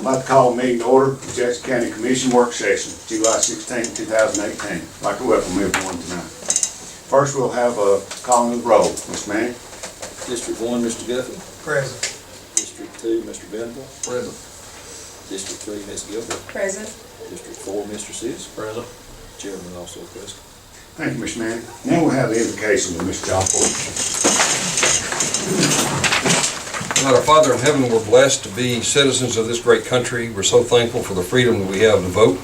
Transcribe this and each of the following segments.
I'd like to call a meeting to order, Jackson County Commission Work Session, July 16, 2018. I'd like to welcome everyone tonight. First, we'll have a calling of the roll. Mr. Manning? District 1, Mr. Guffey. Present. District 2, Mr. Venable. Present. District 3, Ms. Gilbert. Present. District 4, Mr. Sis. Present. Chairman also present. Thank you, Mr. Manning. Now we'll have the invocation of Mr. John Ford. God, our Father in heaven, we're blessed to be citizens of this great country. We're so thankful for the freedom that we have to vote.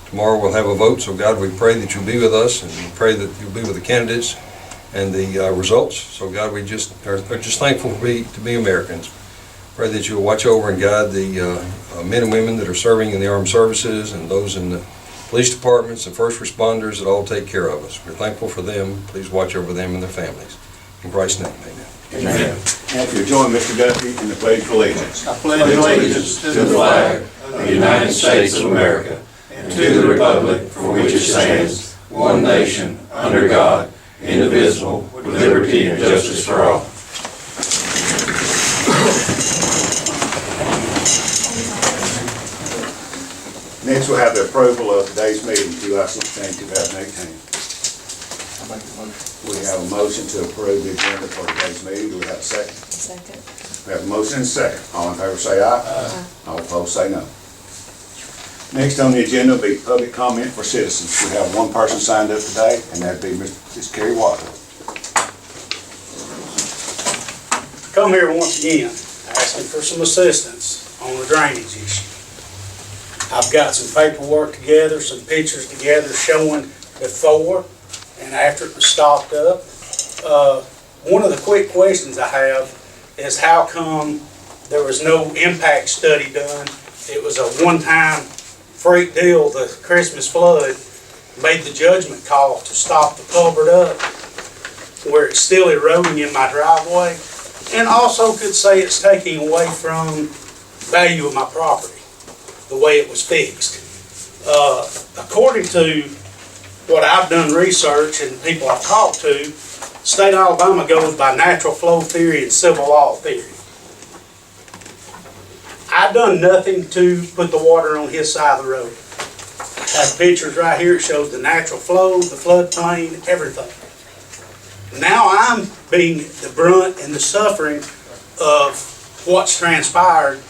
Tomorrow we'll have a vote, so God, we pray that you'll be with us, and we pray that you'll be with the candidates and the results. So God, we just are just thankful to be Americans. Pray that you'll watch over and guide the men and women that are serving in the armed services and those in the police departments and first responders that all take care of us. We're thankful for them. Please watch over them and their families. In Christ's name, amen. Amen. And if you'll join Mr. Guthrie in the Pledge of Allegiance. I pledge allegiance to the flag of the United States of America and to the republic for which it stands, one nation, under God, indivisible, with liberty and justice for all. Next, we'll have the approval of today's meeting, July 16, 2018. We have a motion to approve the agenda for today's meeting. Do we have a second? Second. We have a motion and a second. All in favor say aye. Aye. All opposed say no. Next on the agenda will be public comment for citizens. We have one person signed up today, and that'd be Ms. Carrie Walker. Come here once again, asking for some assistance on the drainage issue. I've got some paperwork together, some pictures together showing before and after it was stopped up. One of the quick questions I have is how come there was no impact study done? It was a one-time freak deal. The Christmas flood made the judgment call to stop the culvert up where it's still eroding in my driveway, and also could say it's taking away from value of my property, the way it was fixed. According to what I've done research and people I've talked to, state of Alabama goes by natural flow theory and civil law theory. I've done nothing to put the water on his side of the road. I have pictures right here. It shows the natural flow, the floodplain, everything. Now I'm being the brunt and the suffering of what's transpired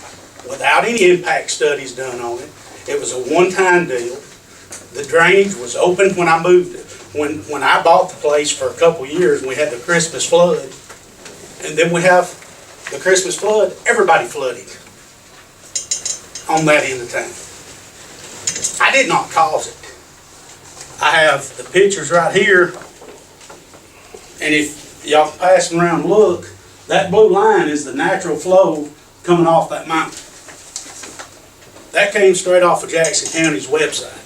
without any impact studies done on it. It was a one-time deal. The drainage was open when I moved it. When I bought the place for a couple years, we had the Christmas flood, and then we have the Christmas flood. Everybody flooded on that end of town. I did not cause it. I have the pictures right here, and if y'all can pass them around and look, that blue line is the natural flow coming off that mountain. That came straight off of Jackson County's website.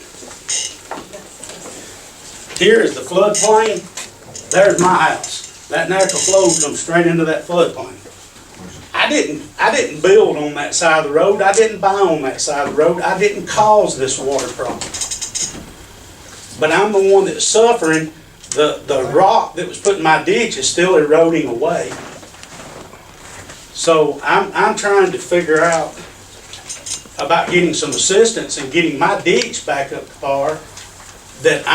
Here is the floodplain. There's my house. That natural flow comes straight into that floodplain. I didn't build on that side of the road. I didn't buy on that side of the road. I didn't cause this water problem. But I'm the one that's suffering. The rock that was put in my ditch is still eroding away. So I'm trying to figure out about getting some assistance and getting my ditch back up to par, that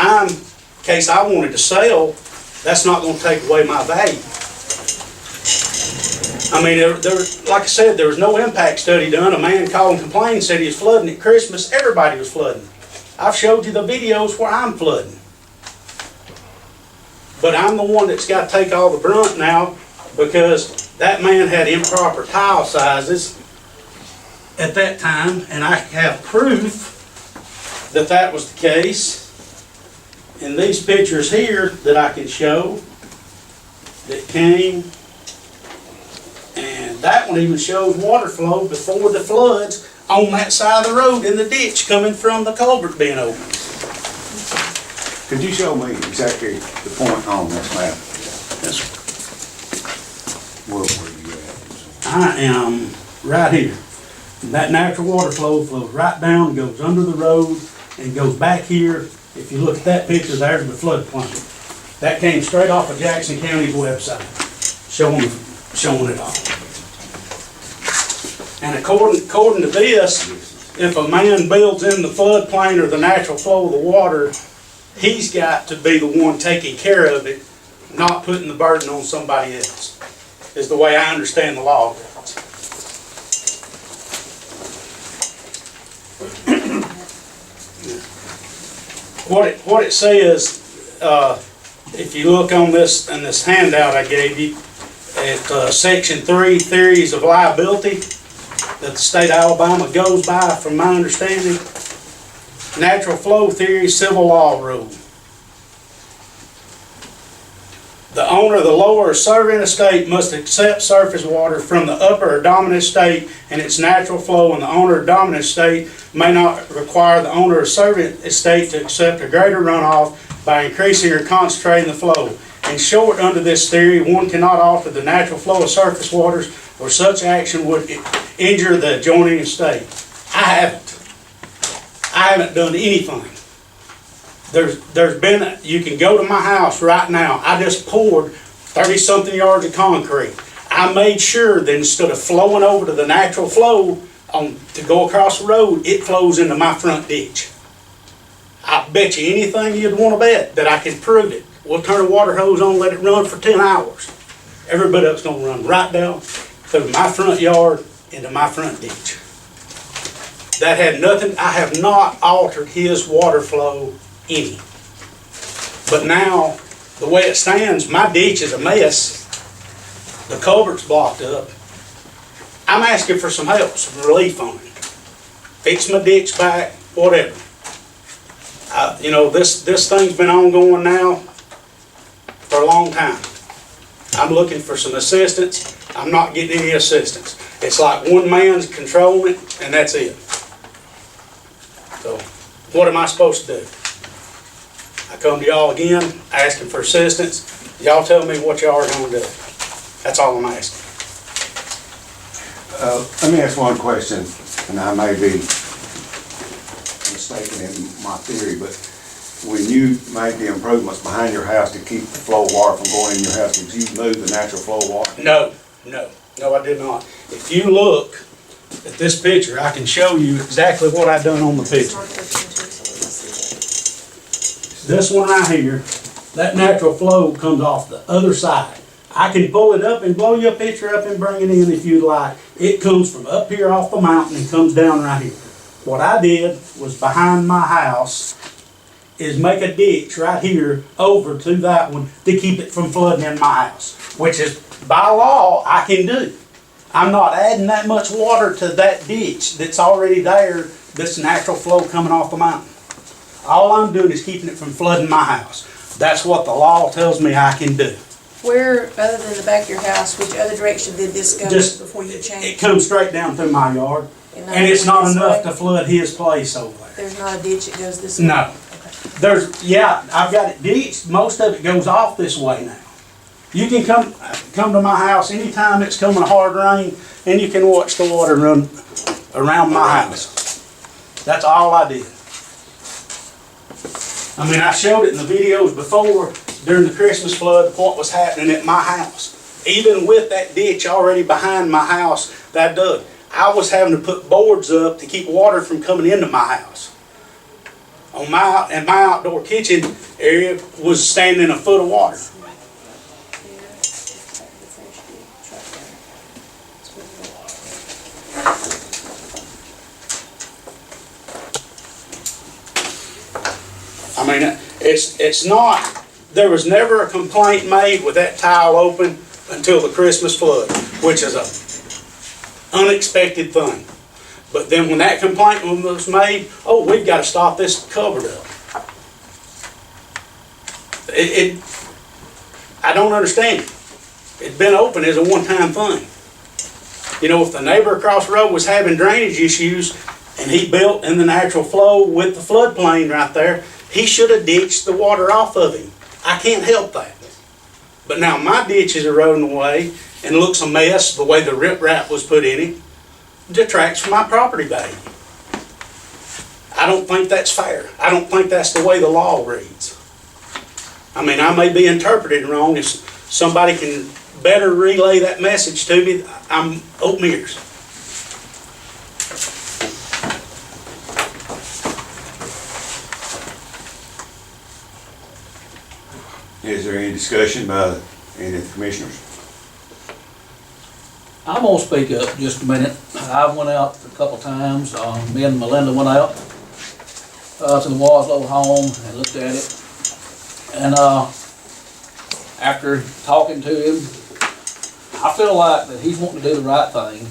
in case I wanted to sell, that's not going to take away my value. I mean, like I said, there was no impact study done. A man called and complained, said he was flooding at Christmas. Everybody was flooding. I've showed you the videos where I'm flooding. But I'm the one that's got to take all the brunt now, because that man had improper tile sizes at that time, and I have proof that that was the case in these pictures here that I can show that came, and that one even shows water flow before the floods on that side of the road in the ditch coming from the culvert being open. Could you show me exactly the point on this map? Yes, Where were you at? I am right here. And that natural water flow flows right down, goes under the road, and goes back here. If you look at that picture, there's the floodplain. That came straight off of Jackson County's website, showing it all. And according to this, if a man builds in the floodplain or the natural flow of the water, he's got to be the one taking care of it, not putting the burden on somebody else, is the way I understand the law. What it says, if you look on this, in this handout I gave you, at Section 3, Theories of Liability, that the state of Alabama goes by, from my understanding, natural flow theory, civil law rule. The owner of the lower or serving estate must accept surface water from the upper or dominant estate in its natural flow, and the owner of dominant estate may not require the owner of serving estate to accept a greater runoff by increasing or concentrating the flow. In short, under this theory, one cannot alter the natural flow of surface waters, or such action would injure the adjoining estate. I haven't done anything. There's been, you can go to my house right now. I just poured 30-something yards of concrete. I made sure that instead of flowing over to the natural flow to go across the road, it flows into my front ditch. I bet you anything you'd want to bet that I can prove it. We'll turn the water hose on, let it run for 10 hours. Every bit of it's going to run right down through my front yard into my front ditch. That had nothing, I have not altered his water flow any. But now, the way it stands, my ditch is a mess. The culvert's blocked up. I'm asking for some help, some relief on it. Fix my ditch back, whatever. You know, this thing's been ongoing now for a long time. I'm looking for some assistance. I'm not getting any assistance. It's like one man's controlling it, and that's it. So, what am I supposed to do? I come to y'all again, asking for assistance. Y'all tell me what y'all are gonna do. That's all I'm asking. Let me ask one question, and I may be mistaken in my theory, but when you made the improvements behind your house to keep the flow of water from going in your house, did you move the natural flow of water? No, I did not. If you look at this picture, I can show you exactly what I done on the picture. This one right here, that natural flow comes off the other side. I can pull it up and blow your picture up and bring it in if you'd like. It comes from up here off the mountain and comes down right here. What I did was behind my house is make a ditch right here over to that one to keep it from flooding in my house, which is by law I can do. I'm not adding that much water to that ditch that's already there, this natural flow coming off the mountain. All I'm doing is keeping it from flooding my house. That's what the law tells me I can do. Where, other than the back of your house, which other direction did this go Just, before you it changed? comes straight down through my yard, and it's not enough to flood his place over there. There's not a ditch that goes this way? No. Yeah, I've got it ditched. Most of it goes off this way now. You can come to my house anytime it's coming a hard rain, and you can watch the water run around my house. That's all I did. I mean, I showed it in the videos before, during the Christmas flood, what was happening at my house. Even with that ditch already behind my house that I dug, I was having to put boards up to keep water from coming into my house. And my outdoor kitchen area was standing in a foot of water. I mean, it's not, there was never a complaint made with that tile open until the Christmas flood, which is a unexpected thing. But then when that complaint was made, oh, we've got to stop this covered up. I don't understand it. It's been open as a one-time thing. You know, if the neighbor across the road was having drainage issues and he built in the natural flow with the floodplain right there, he should have ditched the water off of him. I can't help that. But now my ditch is eroding away and looks a mess the way the riprap was put in it. Detracts from my property value. I don't think that's fair. I don't think that's the way the law reads. I mean, I may be interpreted wrong. If somebody can better relay that message to me, I'm open ears. Is there any discussion by any of the commissioners? I'm gonna speak up just a minute. I went out a couple times, me and Melinda went out to the Waslow home and looked at it. And after talking to him, I feel like that he's wanting to do the right thing.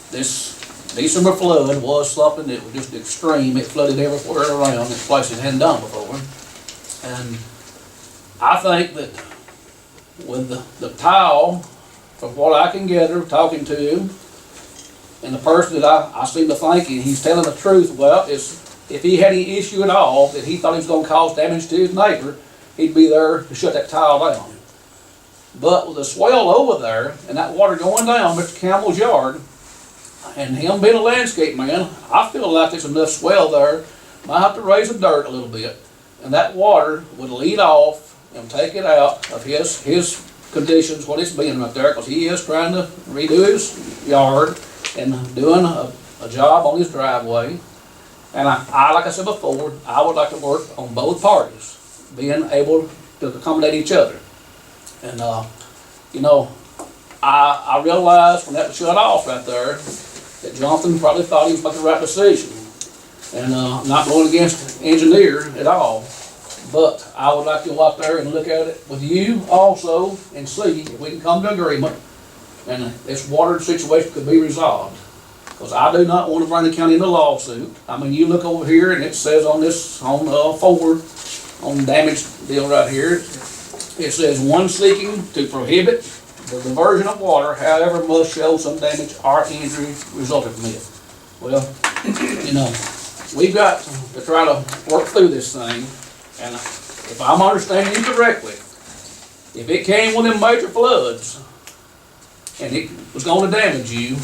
This December flood was something that was just extreme. It flooded everywhere around, this place it hadn't done before. And I think that with the tile, from what I can gather, talking to him, and the person that I seem to think he's telling the truth about is if he had any issue at all that he thought he was going to cause damage to his neighbor, he'd be there to shut that tile down. But with the swell over there and that water going down Mr. Campbell's yard, and him being a landscape man, I feel like there's enough swell there. Might have to raise the dirt a little bit, and that water would lead off and take it out of his conditions, what it's being right there, because he is trying to redo his yard and doing a job on his driveway. And I, like I said before, I would like to work on both parties, being able to accommodate each other. And, you know, I realized when that was shut off right there, that Jonathan probably thought he was making the right decision. And not going against the engineer at all. But I would like to go out there and look at it with you also and see if we can come to agreement and this water situation could be resolved. Because I do not want to bring the county into a lawsuit. I mean, you look over here and it says on this, on 4, on damage deal right here, it says one seeking to prohibit the diversion of water, however must show some damage or injury resulting from it. Well, you know, we've got to try to work through this thing. And if I'm understanding you correctly, if it came with them major floods and it was going to damage you,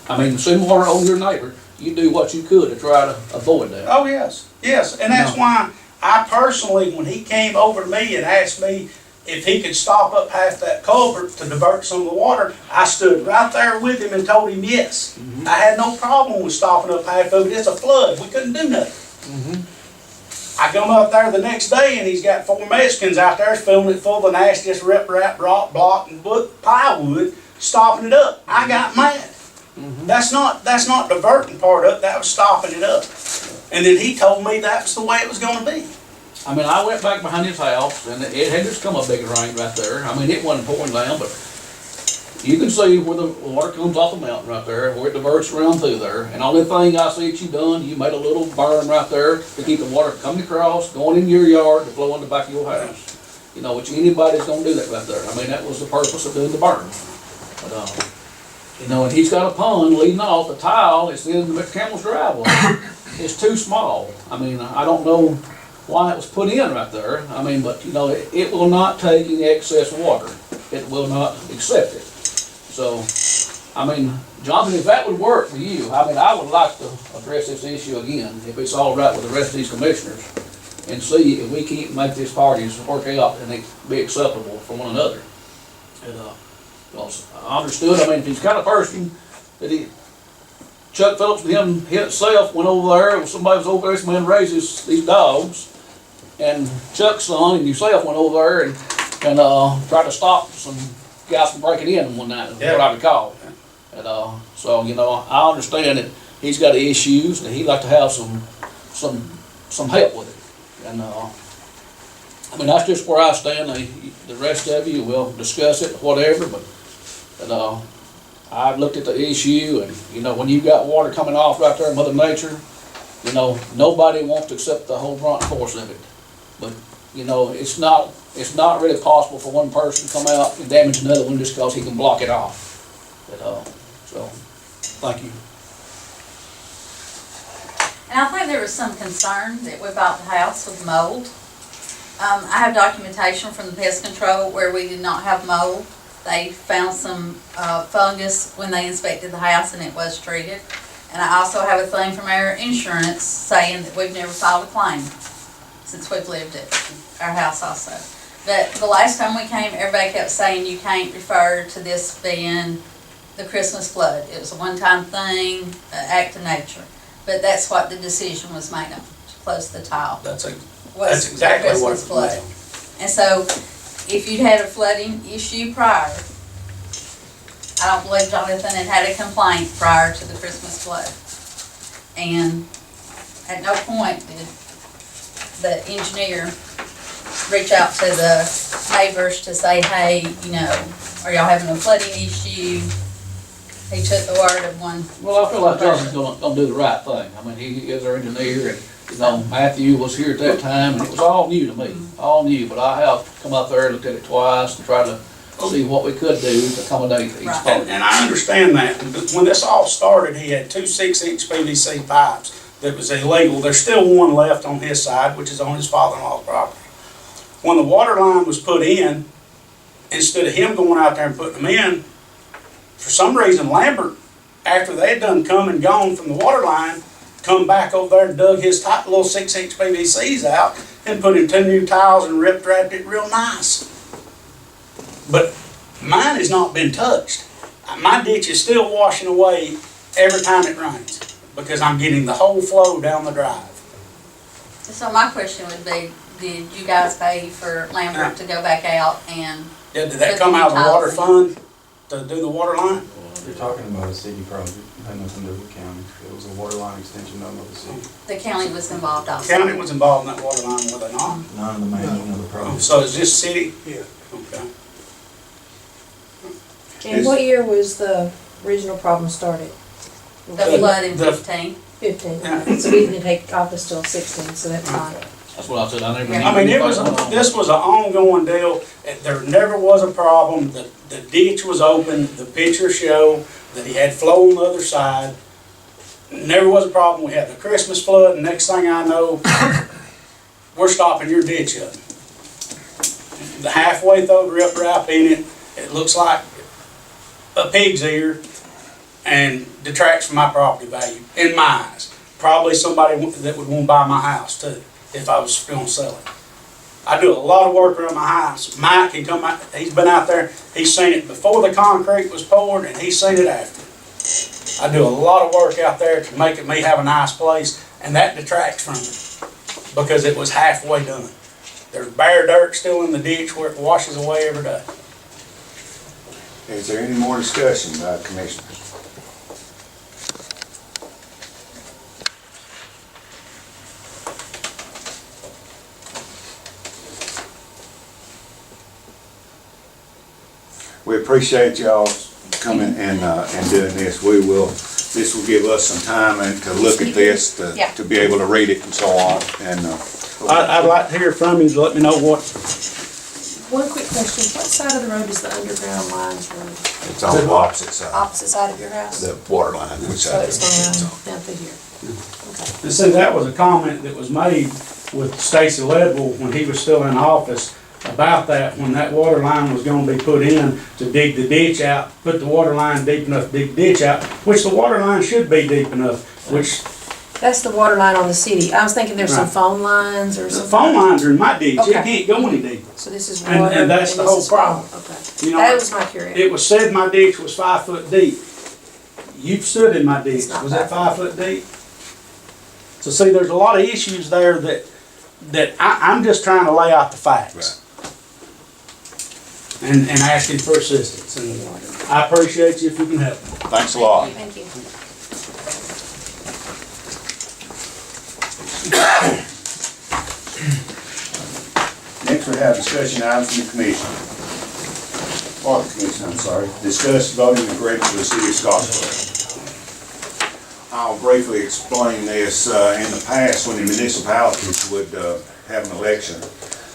I mean, similar on your neighbor, you do what you could to try to avoid that. Oh, yes, yes, and that's why I personally, when he came over to me and asked me if he could stop up half that culvert to divert some of the water, I stood right there with him and told him yes. I had no problem with stopping up half of it. It's a flood, we couldn't do nothing. I come up there the next day and he's got 4 Mexicans out there filling it full of nastiest rip-rap, rock, block, and plywood, stopping it up. I got mad. That's not diverting part of it, that was stopping it up. And then he told me that's the way it was gonna be. I mean, I went back behind his house and it had just come a big rain right there. I mean, it wasn't pouring down, but you can see where the water comes off the mountain right there, where it diverts around through there. And the only thing I see that you done, you made a little berm right there to keep the water coming across, going in your yard, to flow in the back of your house. You know, which anybody's gonna do that right there. I mean, that was the purpose of doing the berm. But, you know, and he's got a pond leading off, the tile, it's in Mr. Campbell's driveway. It's too small. I mean, I don't know why it was put in right there. I mean, but you know, it will not take any excess water. It will not accept it. So, I mean, Jonathan, if that would work for you, I mean, I would like to address this issue again, if it's all right with the rest of these commissioners, and see if we can't make these parties work out and it be acceptable for one another. And, because I understood, I mean, if he's the kind of person that Chuck Phillips and him himself went over there, and somebody was over there, this man raises these dogs, and Chuck's son and yourself went over there and tried to stop some guys from breaking in one night, is what I recall. And so, you know, I understand that he's got issues and he'd like to have some help with it. And I mean, that's just where I stand. The rest of you will discuss it, whatever, but I've looked at the issue, and you know, when you've got water coming off right there in Mother Nature, you know, nobody wants to accept the whole brunt force of it. But you know, it's not really possible for one person to come out and damage another one just because he can block it off. So, thank you. And I think there was some concern that we bought the house with mold. I have documentation from the pest control where we did not have mold. They found some fungus when they inspected the house and it was treated. And I also have a thing from our insurance saying that we've never filed a claim since we've lived at our house also. But the last time we came, everybody kept saying you can't refer to this being the Christmas flood. It was a one-time thing, an act of nature. But that's what the decision was made on, to close the tile. That's exactly what it was. And so if you'd had a flooding issue prior, I don't believe Jonathan had a complaint prior to the Christmas flood. And at no point did the engineer reach out to the neighbors to say, hey, you know, are y'all having a flooding issue? He took the word of one. Well, I feel like Jonathan's gonna do the right thing. I mean, he is our engineer, and, you know, Matthew was here at that time, and it was all new to me, all new, but I have come out there, looked at it twice, and tried to see what we could do to accommodate each Right. part. And I understand that, but when this all started, he had 2 6-inch PVC pipes that was illegal. There's still one left on his side, which is on his father-in-law's property. When the water line was put in, instead of him going out there and putting them in, for some reason Lambert, after they had done come and gone from the water line, come back over there and dug his tight little 6-inch PVCs out and put in 2 new tiles and wrapped it real nice. But mine has not been touched. My ditch is still washing away every time it rains because I'm getting the whole flow down the drive. So my question would be, did you guys pay for Lambert to go back out and, Yeah, did that come out of the water fund to do the water line? You're talking about a city project, it had nothing to do with the county. It was a water line extension done by the city. the county was involved The also? county was involved in that water line, were they not? None of the main of the project. So it's just city? Yeah. Okay. And what year was the original problem started? The flood in The- 15? 15, Yeah. so we didn't take office till 16, so that's fine. That's what I said, I never. I mean, this was an ongoing deal. There never was a problem. The ditch was open. The pictures show that he had flow on the other side. Never was a problem. We had the Christmas flood, and next thing I know, we're stopping your ditch up. The halfway throw the riprap in it, it looks like a pig's ear and detracts from my property value, in my eyes. Probably somebody that would want to buy my house too, if I was going to sell it. I do a lot of work around my house. Mike can come out, he's been out there, he's seen it before the concrete was poured and he's seen it after. I do a lot of work out there to make me have a nice place, and that detracts from it because it was halfway done. There's bare dirt still in the ditch where it washes away every day. Is there any more discussion by the commissioners? We appreciate y'all coming and doing this. This will give us some time and to look at this, Yeah. to be able to read it and so on, and, I'd like to hear from you to let me know what, One quick question, what side of the road does the underground lines run? it's on the opposite side, Opposite side of your house? the water line, which So side it's it's going on. down through here? Okay. and see, that was a comment that was made with Stacy Ledwell when he was still in office about that, when that water line was gonna be put in to dig the ditch out, put the water line deep enough to dig the ditch out, which the water line should be deep enough, which That's the water line on the city. I was thinking there's some Right. phone lines or the something. phone lines are in my ditch, it Okay. can't go any deeper. So this is And- water. and that's the this whole is phone. problem. Okay. You know, That was my curiosity. It was said my ditch was 5 foot deep. You've stood in my ditch, It's not was that 5 5 foot deep? So see, there's a lot of issues there that I'm just trying to lay out the facts. And asking for assistance, and I appreciate you if you can help me. Thanks a lot. Thank you. Next, we have discussion items from the commission. Or the commission, I'm sorry. Discuss voting agreement for the city of Scottsboro. I'll briefly explain this. In the past, when the municipalities would have an election,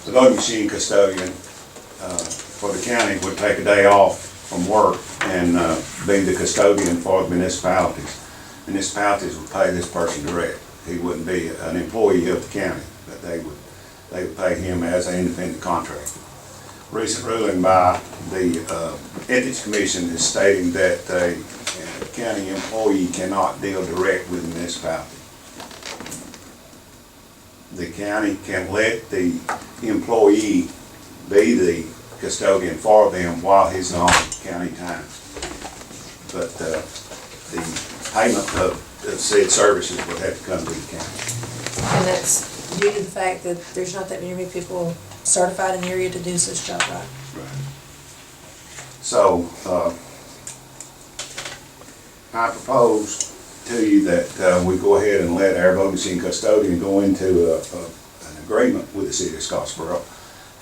the voting machine custodian for the county would take a day off from work and be the custodian for the municipalities. Municipalities would pay this person direct. He wouldn't be an employee of the county, but they would pay him as an independent contractor. Recent ruling by the Ethics Commission is stating that a county employee cannot deal direct with the municipality. The county can let the employee be the custodian for them while he's on county time. But the payment of said services would have to come to the county. And that's due to the fact that there's not that many people certified in the area to do this job right. So, I propose to you that we go ahead and let our voting machine custodian go into an agreement with the city of Scottsboro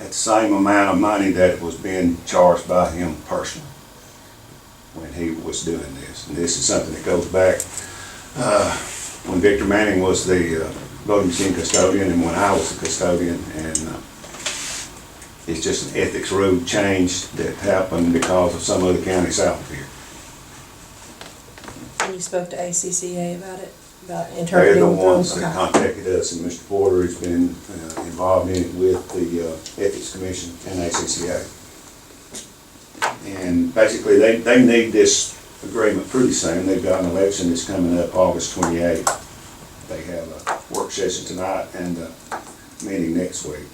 at the same amount of money that was being charged by him personally when he was doing this. And this is something that goes back when Victor Manning was the voting machine custodian and when I was the custodian, and it's just an ethics rule change that happened because of some other county south of here. And you spoke to ACCA about it, about They're interpreting the the ones rules? that contacted us, and Mr. Porter has been involved in it with the Ethics Commission and ACCA. And basically, they need this agreement pretty soon. They've got an election that's coming up August 28th. They have a work session tonight and a meeting next week.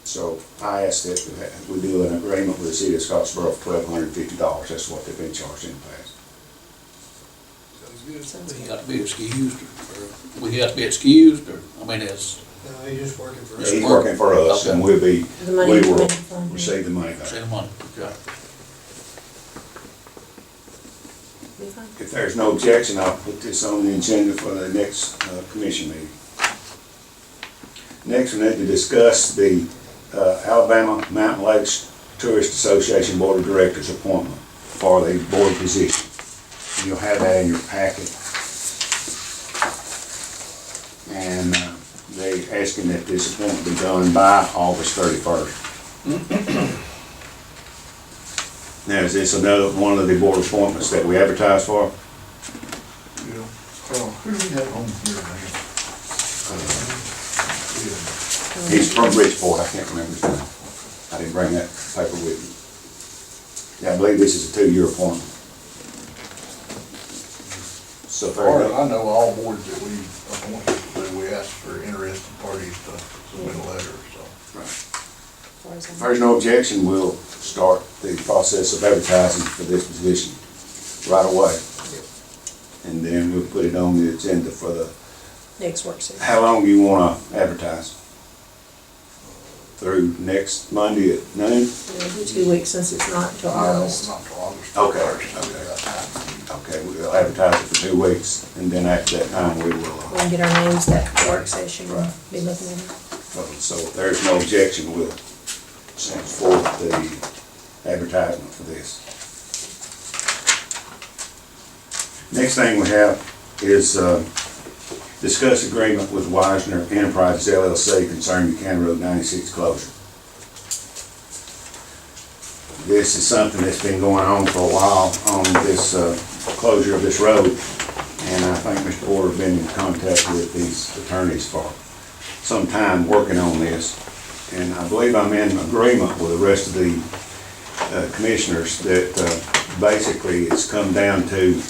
So I asked that we do an agreement with the city of Scottsboro for $1,250. That's what they've been charged in the past. We got to be excused, or we have to be excused, or, I mean, it's, No, he's just working for Yeah, us. he's working for us, and we'll be, The money we is will coming from him. receive the money back. say the money, okay. Be fine. If there's no objection, I'll put this on the agenda for the next commission meeting. Next, we need to discuss the Alabama Mountain Lakes Tourist Association Board of Directors appointment for the board position. You'll have that in your packet. And they asking that this appointment be done by August 31st. Now, is this another one of the board appointments that we advertise for? Yeah. Who do we have on here, man? He's from Bridgeport, I can't remember his name. I didn't bring that paper with me. Yeah, I believe this is a 2-year appointment. So As far there as you I go. know, all boards that we appoint, we ask for interested parties to submit a letter, so. Right. As far as If I'm- there's no objection, we'll start the process of advertising for this position right away. And then we'll put it on the agenda for the, Next work session. how long you wanna advertise? Through next Monday at noon? It'll be 2 weeks since it's not until No, August. not till August. Okay, first. okay. We got time. Okay, we'll advertise it for 2 weeks, and then after that time, we will, We can get our names that work session and be looking at it. so if there's no objection, we'll send forth the advertisement for this. Next thing we have is discuss agreement with Wisner Enterprises LLC concerning the County Road 96 closure. This is something that's been going on for a while on this closure of this road, and I think Mr. Porter has been in contact with these attorneys for some time working on this. And I believe I'm in agreement with the rest of the commissioners that basically it's come down to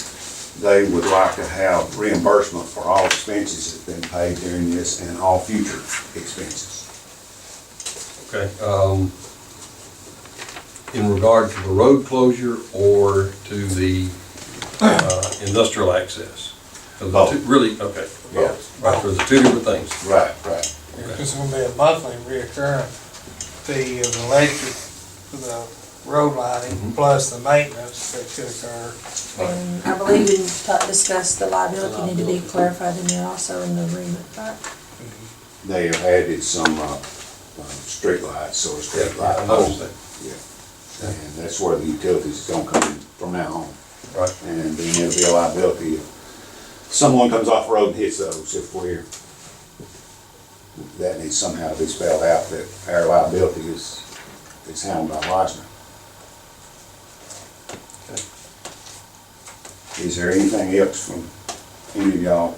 they would like to have reimbursement for all expenses that's been paid during this and all future expenses. Okay, in regard to the road closure or to the industrial access? Are the Both. two- Really, okay. Yeah. Right, there's two different things. Right, right. It's gonna be a monthly reoccurring fee of the electric, for the road lining, plus the maintenance that could occur. And I believe we discussed the liability need to be clarified in there also in the agreement, right? They have added some street lights or street light I noticed poles. that. Yeah. And that's where the utilities is gonna come in from now on. Right. And then there'll be a liability if someone comes off the road and hits those, if we're, that needs somehow to be spelled out that our liability is handled by Wisner. Is there anything else from any of y'all?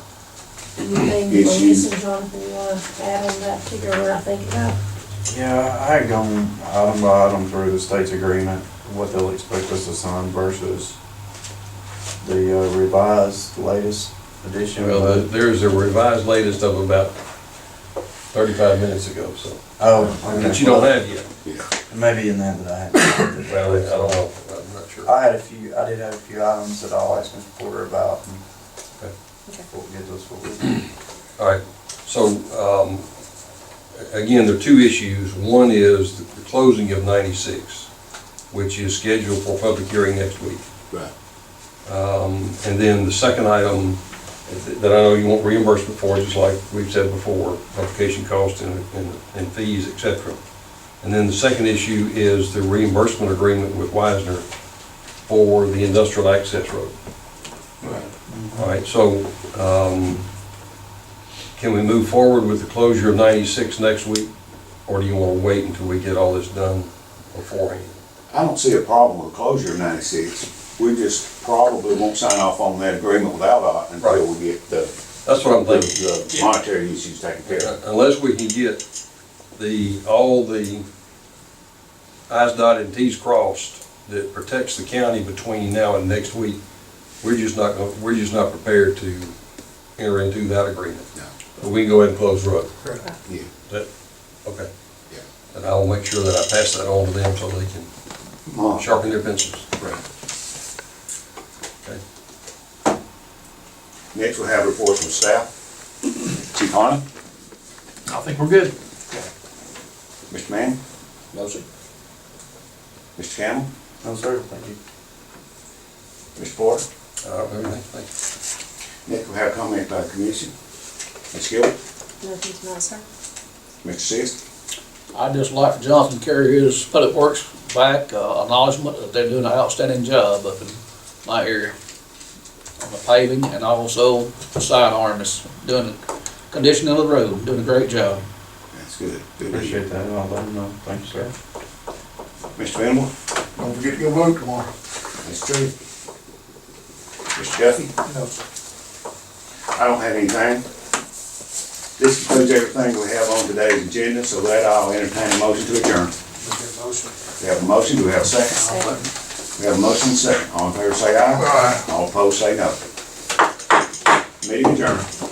Anything we're missing, Jonathan, you wanna add on that particular one I think about? Yeah, I had gone item by item through the state's agreement, what they'll expect us to sign versus the revised latest edition. Well, there's a revised latest of about 35 minutes ago, so, Oh, that you don't have yet. Yeah. Maybe in that I had. Well, I don't know, I'm not sure. I did have a few items that I'll ask Mr. Porter about, and Okay. we'll get those for you. All right, so, again, there are two issues. One is the closing of 96, which is scheduled for public hearing next week. Right. And then the second item that I know you want reimbursement for, just like we've said before, application costs and fees, et cetera. And then the second issue is the reimbursement agreement with Wisner for the industrial access road. Right. All right, so, can we move forward with the closure of 96 next week? Or do you want to wait until we get all this done beforehand? I don't see a problem with closure of 96. We just probably won't sign off on that agreement without it until we get That's what I'm thinking. the monetary issues taken care of. Unless we can get all the i's dotted and t's crossed that protects the county between now and next week, we're just not prepared to enter into that agreement. No. But we can go ahead and close the road. Yeah. Is that, okay. Yeah. And I'll make sure that I pass that on to them so they can sharpen their pencils. Right. Okay. Next, we'll have reports from staff. Chief Harlan, I think we're good. Mr. Manning, No, sir. Mr. Campbell, No, sir, thank you. Mr. Porter. Everything, thank Next, we'll have comment by the commission. Ms. Gilbert, Nothing tonight, sir. Mr. Sis, I'd just like for Jonathan to carry his public works back, acknowledgement that they're doing an outstanding job up in my area on the paving, and also the sidearm is doing the condition of the road, doing a great job. that's good. Good to hear. Appreciate that, I'll let them know. Thank you, sir. Mr. Venable, Don't forget to go vote tomorrow. that's true. Mr. Duffy, No, sir. I don't have anything. This concludes everything we have on today's agenda, so that I'll entertain a motion to adjourn. Make that motion. We have a motion, do we have a second? Second. We have a motion and a second. All in favor say aye. Aye. All opposed say no. Meeting adjourned.